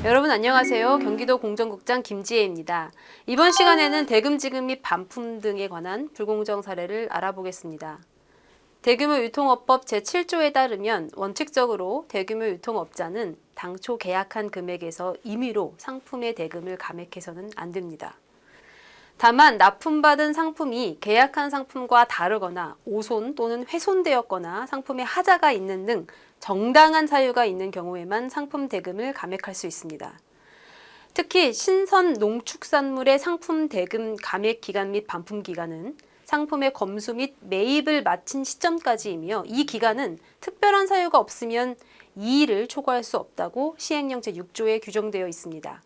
여러분 안녕하세요. 경기도 공정국장 김지혜입니다. 이번 시간에는 대금 지급 및 반품 등에 관한 불공정 사례를 알아보겠습니다. 대규모 유통업법 제7조에 따르면 원칙적으로 대규모 유통업자는 당초 계약한 금액에서 임의로 상품의 대금을 감액해서는 안 됩니다. 다만 납품받은 상품이 계약한 상품과 다르거나 오손 또는 훼손되었거나 상품에 하자가 있는 등 정당한 사유가 있는 경우에만 상품 대금을 감액할 수 있습니다. 특히 신선 농축산물의 상품 대금 감액 기간 및 반품 기간은 상품의 검수 및 매입을 마친 시점까지이며 이 기간은 특별한 사유가 없으면 2일을 초과할 수 없다고 시행령 제6조에 규정되어 있습니다.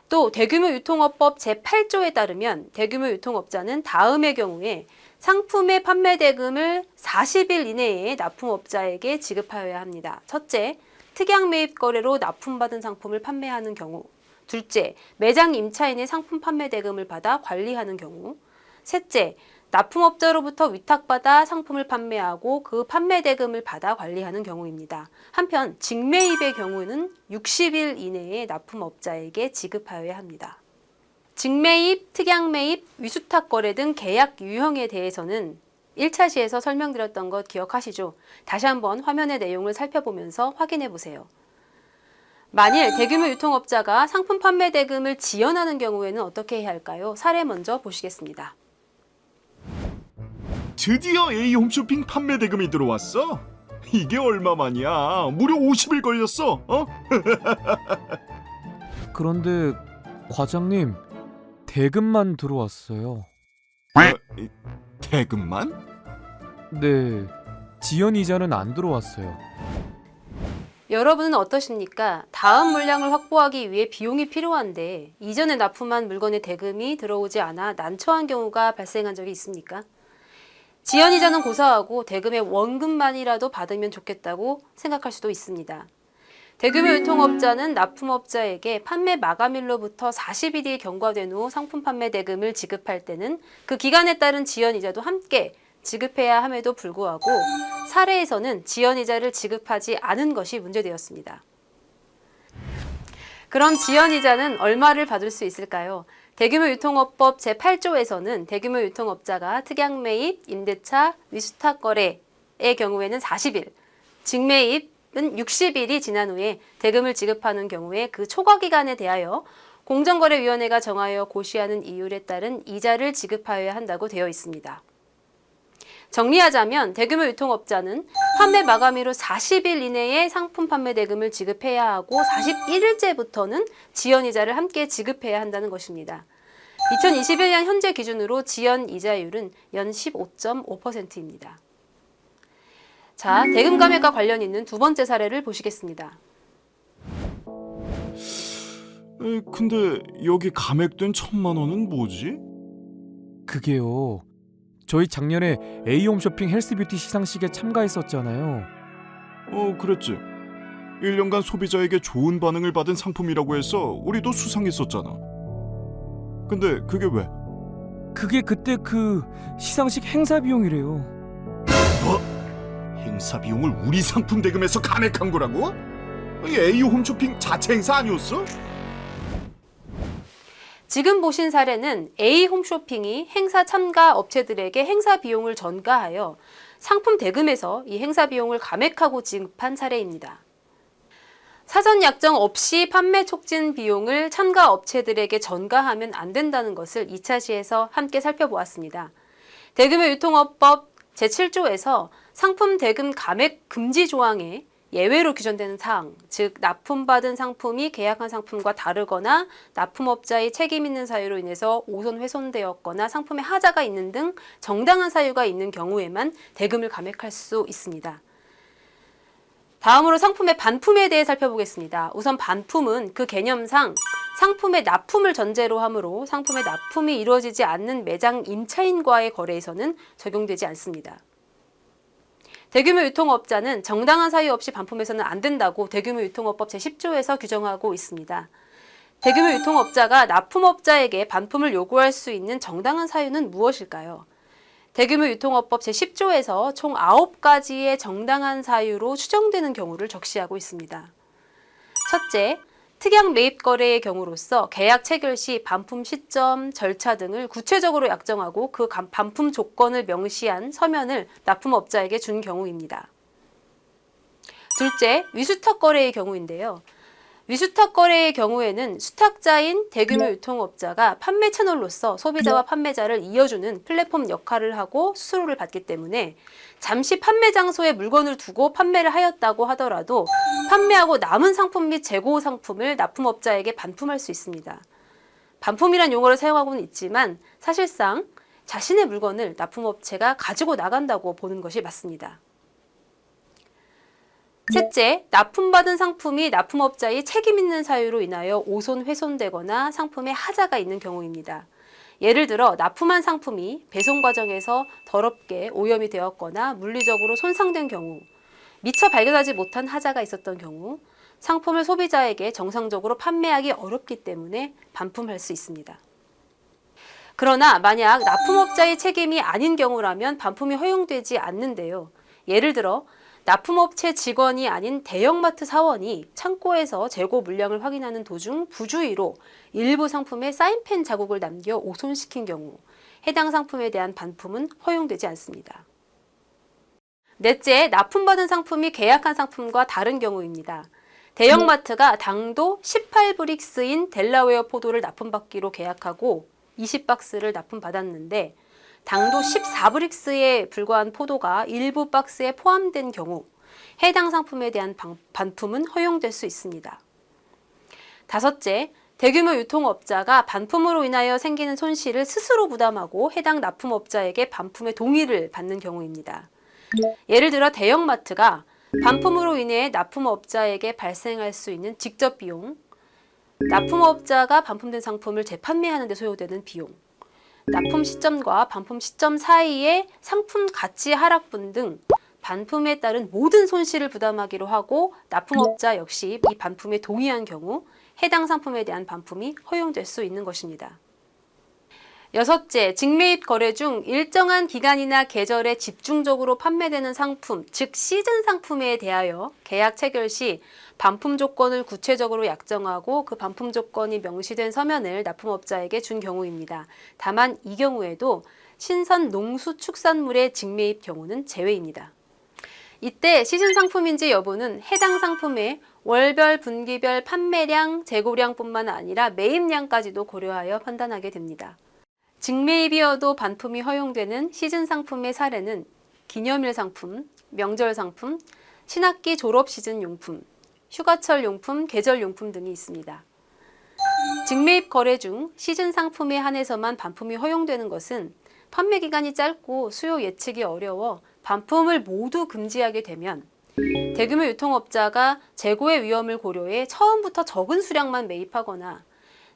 또 대규모 유통업법 제8조에 따르면 대규모 유통업자는 다음의 경우에 상품의 판매 대금을 40일 이내에 납품업자에게 지급하여야 합니다. 첫째, 특약 매입 거래로 납품받은 상품을 판매하는 경우. 둘째, 매장 임차인의 상품 판매 대금을 받아 관리하는 경우. 셋째, 납품업자로부터 위탁받아 상품을 판매하고 그 판매 대금을 받아 관리하는 경우입니다. 한편 직매입의 경우는 60일 이내에 납품업자에게 지급하여야 합니다. 직매입, 특약매입, 위수탁 거래 등 계약 유형에 대해서는 1차 시에서 설명드렸던 것 기억하시죠? 다시 한번 화면의 내용을 살펴보면서 확인해 보세요. 만일 대규모 유통업자가 상품 판매 대금을 지연하는 경우에는 어떻게 해야 할까요? 사례 먼저 보시겠습니다. 드디어 A홈쇼핑 판매 대금이 들어왔어? 이게 얼마만이야? 무려 50일 걸렸어. 그런데 과장님, 대금만 들어왔어요. 대금만? 네, 지연 이자는 안 들어왔어요. 여러분은 어떠십니까? 다음 물량을 확보하기 위해 비용이 필요한데 이전에 납품한 물건의 대금이 들어오지 않아 난처한 경우가 발생한 적이 있습니까? 지연 이자는 고사하고 대금의 원금만이라도 받으면 좋겠다고 생각할 수도 있습니다. 대규모 유통업자는 납품업자에게 판매 마감일로부터 40일이 경과된 후 상품 판매 대금을 지급할 때는 그 기간에 따른 지연 이자도 함께 지급해야 함에도 불구하고 사례에서는 지연 이자를 지급하지 않은 것이 문제되었습니다. 그럼 지연 이자는 얼마를 받을 수 있을까요? 대규모 유통업법 제8조에서는 대규모 유통업자가 특약 매입, 임대차, 위수탁 거래의 경우에는 40일, 직매입은 60일이 지난 후에 대금을 지급하는 경우에 그 초과 기간에 대하여 공정거래위원회가 정하여 고시하는 이율에 따른 이자를 지급하여야 한다고 되어 있습니다. 정리하자면 대규모 유통업자는 판매 마감일로 40일 이내에 상품 판매 대금을 지급해야 하고 41일째부터는 지연이자를 함께 지급해야 한다는 것입니다. 2021년 현재 기준으로 지연 이자율은 연 15.5%입니다. 자, 대금 감액과 관련 있는 두 번째 사례를 보시겠습니다. 근데 여기 감액된 1,000만 원은 뭐지? 그게요, 저희 작년에 A홈쇼핑 헬스뷰티 시상식에 참가했었잖아요. 그랬지. 1년간 소비자에게 좋은 반응을 받은 상품이라고 해서 우리도 수상했었잖아. 근데 그게 왜? 그게 그때 그 시상식 행사 비용이래요. 뭐? 행사 비용을 우리 상품 대금에서 감액한 거라고? A홈쇼핑 자체 행사 아니었어? 지금 보신 사례는 A홈쇼핑이 행사 참가 업체들에게 행사 비용을 전가하여 상품 대금에서 이 행사 비용을 감액하고 지급한 사례입니다. 사전 약정 없이 판매 촉진 비용을 참가 업체들에게 전가하면 안 된다는 것을 2차 시에서 함께 살펴보았습니다. 대규모 유통업법 제7조에서 상품 대금 감액 금지 조항에 예외로 규정되는 사항, 즉 납품받은 상품이 계약한 상품과 다르거나 납품업자의 책임 있는 사유로 인해서 오손 훼손되었거나 상품에 하자가 있는 등 정당한 사유가 있는 경우에만 대금을 감액할 수 있습니다. 다음으로 상품의 반품에 대해 살펴보겠습니다. 우선 반품은 그 개념상 상품의 납품을 전제로 하므로 상품의 납품이 이루어지지 않는 매장 임차인과의 거래에서는 적용되지 않습니다. 대규모 유통업자는 정당한 사유 없이 반품해서는 안 된다고 대규모 유통업법 제10조에서 규정하고 있습니다. 대규모 유통업자가 납품업자에게 반품을 요구할 수 있는 정당한 사유는 무엇일까요? 대규모 유통업법 제10조에서 총 9가지의 정당한 사유로 추정되는 경우를 적시하고 있습니다. 첫째, 특약 매입 거래의 경우로서 계약 체결 시 반품 시점, 절차 등을 구체적으로 약정하고 그 반품 조건을 명시한 서면을 납품업자에게 준 경우입니다. 둘째, 위수탁 거래의 경우인데요. 위수탁 거래의 경우에는 수탁자인 대규모 유통업자가 판매 채널로서 소비자와 판매자를 이어주는 플랫폼 역할을 하고 수수료를 받기 때문에 잠시 판매 장소에 물건을 두고 판매를 하였다고 하더라도 판매하고 남은 상품 및 재고 상품을 납품업자에게 반품할 수 있습니다. 반품이란 용어를 사용하고는 있지만 사실상 자신의 물건을 납품업체가 가지고 나간다고 보는 것이 맞습니다. 셋째, 납품받은 상품이 납품업자의 책임 있는 사유로 인하여 오손, 훼손되거나 상품에 하자가 있는 경우입니다. 예를 들어 납품한 상품이 배송 과정에서 더럽게 오염이 되었거나 물리적으로 손상된 경우, 미처 발견하지 못한 하자가 있었던 경우, 상품을 소비자에게 정상적으로 판매하기 어렵기 때문에 반품할 수 있습니다. 그러나 만약 납품업자의 책임이 아닌 경우라면 반품이 허용되지 않는데요. 예를 들어 납품업체 직원이 아닌 대형마트 사원이 창고에서 재고 물량을 확인하는 도중 부주의로 일부 상품에 사인펜 자국을 남겨 오손시킨 경우 해당 상품에 대한 반품은 허용되지 않습니다. 넷째, 납품받은 상품이 계약한 상품과 다른 경우입니다. 대형마트가 당도 18브릭스인 델라웨어 포도를 납품받기로 계약하고 20박스를 납품받았는데 당도 14브릭스에 불과한 포도가 일부 박스에 포함된 경우 해당 상품에 대한 반품은 허용될 수 있습니다. 다섯째, 대규모 유통업자가 반품으로 인하여 생기는 손실을 스스로 부담하고 해당 납품업자에게 반품의 동의를 받는 경우입니다. 예를 들어 대형마트가 반품으로 인해 납품업자에게 발생할 수 있는 직접 비용, 납품업자가 반품된 상품을 재판매하는 데 소요되는 비용, 납품 시점과 반품 시점 사이의 상품 가치 하락분 등 반품에 따른 모든 손실을 부담하기로 하고 납품업자 역시 이 반품에 동의한 경우 해당 상품에 대한 반품이 허용될 수 있는 것입니다. 여섯째, 직매입 거래 중 일정한 기간이나 계절에 집중적으로 판매되는 상품, 즉 시즌 상품에 대하여 계약 체결 시 반품 조건을 구체적으로 약정하고 그 반품 조건이 명시된 서면을 납품업자에게 준 경우입니다. 다만 이 경우에도 신선 농수축산물의 직매입 경우는 제외입니다. 이때 시즌 상품인지 여부는 해당 상품의 월별, 분기별 판매량, 재고량뿐만 아니라 매입량까지도 고려하여 판단하게 됩니다. 직매입이어도 반품이 허용되는 시즌 상품의 사례는 기념일 상품, 명절 상품, 신학기 졸업 시즌 용품, 휴가철 용품, 계절 용품 등이 있습니다. 직매입 거래 중 시즌 상품에 한해서만 반품이 허용되는 것은 판매 기간이 짧고 수요 예측이 어려워 반품을 모두 금지하게 되면 대규모 유통업자가 재고의 위험을 고려해 처음부터 적은 수량만 매입하거나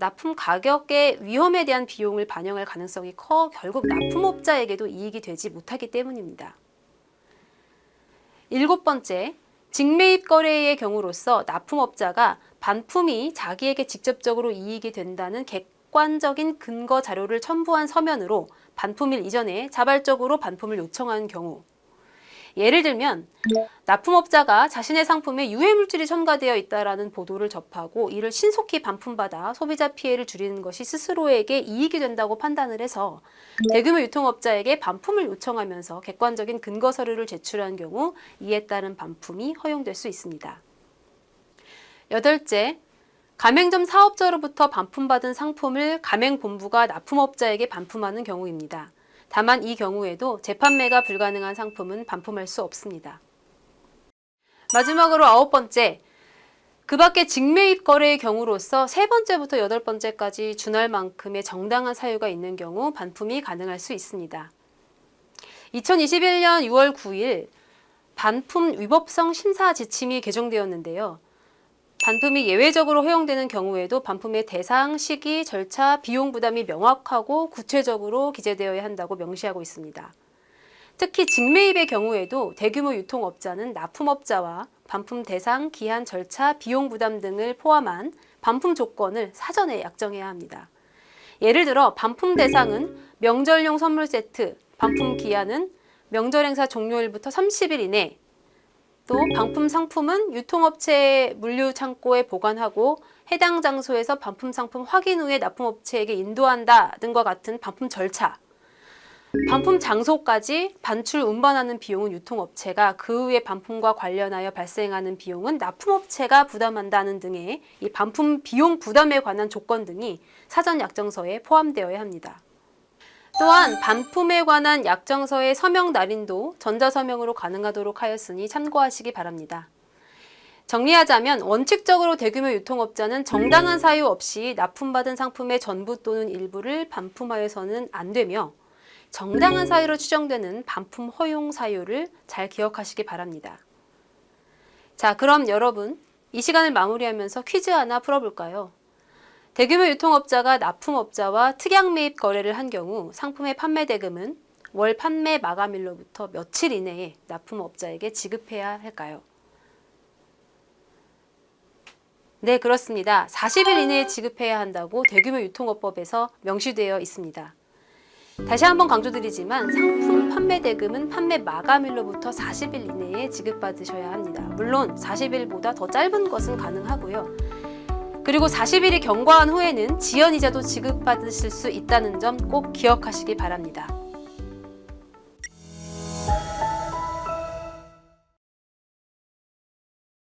납품 가격의 위험에 대한 비용을 반영할 가능성이 커 결국 납품업자에게도 이익이 되지 못하기 때문입니다. 일곱 번째, 직매입 거래의 경우로서 납품업자가 반품이 자기에게 직접적으로 이익이 된다는 객관적인 근거 자료를 첨부한 서면으로 반품일 이전에 자발적으로 반품을 요청한 경우, 예를 들면 납품업자가 자신의 상품에 유해물질이 첨가되어 있다는 보도를 접하고 이를 신속히 반품받아 소비자 피해를 줄이는 것이 스스로에게 이익이 된다고 판단을 해서 대규모 유통업자에게 반품을 요청하면서 객관적인 근거 서류를 제출한 경우 이에 따른 반품이 허용될 수 있습니다. 여덟째, 가맹점 사업자로부터 반품받은 상품을 가맹본부가 납품업자에게 반품하는 경우입니다. 다만 이 경우에도 재판매가 불가능한 상품은 반품할 수 없습니다. 마지막으로 아홉 번째, 그 밖에 직매입 거래의 경우로서 세 번째부터 여덟 번째까지 준할 만큼의 정당한 사유가 있는 경우 반품이 가능할 수 있습니다. 2021년 6월 9일 반품 위법성 심사 지침이 개정되었는데요. 반품이 예외적으로 허용되는 경우에도 반품의 대상, 시기, 절차, 비용 부담이 명확하고 구체적으로 기재되어야 한다고 명시하고 있습니다. 특히 직매입의 경우에도 대규모 유통업자는 납품업자와 반품 대상, 기한, 절차, 비용 부담 등을 포함한 반품 조건을 사전에 약정해야 합니다. 예를 들어 반품 대상은 명절용 선물 세트, 반품 기한은 명절 행사 종료일부터 30일 이내, 또 반품 상품은 유통업체의 물류 창고에 보관하고 해당 장소에서 반품 상품 확인 후에 납품업체에게 인도한다 등과 같은 반품 절차, 반품 장소까지 반출 운반하는 비용은 유통업체가, 그 후에 반품과 관련하여 발생하는 비용은 납품업체가 부담한다는 등의 이 반품 비용 부담에 관한 조건 등이 사전 약정서에 포함되어야 합니다. 또한 반품에 관한 약정서의 서명 날인도 전자서명으로 가능하도록 하였으니 참고하시기 바랍니다. 정리하자면 원칙적으로 대규모 유통업자는 정당한 사유 없이 납품받은 상품의 전부 또는 일부를 반품하여서는 안 되며, 정당한 사유로 추정되는 반품 허용 사유를 잘 기억하시기 바랍니다. 자, 그럼 여러분 이 시간을 마무리하면서 퀴즈 하나 풀어볼까요? 대규모 유통업자가 납품업자와 특약 매입 거래를 한 경우 상품의 판매 대금은 월 판매 마감일로부터 며칠 이내에 납품업자에게 지급해야 할까요? 네, 그렇습니다. 40일 이내에 지급해야 한다고 대규모 유통업법에서 명시되어 있습니다. 다시 한번 강조드리지만 상품 판매 대금은 판매 마감일로부터 40일 이내에 지급받으셔야 합니다. 물론 40일보다 더 짧은 것은 가능하고요. 그리고 40일이 경과한 후에는 지연이자도 지급받으실 수 있다는 점 꼭 기억하시기 바랍니다.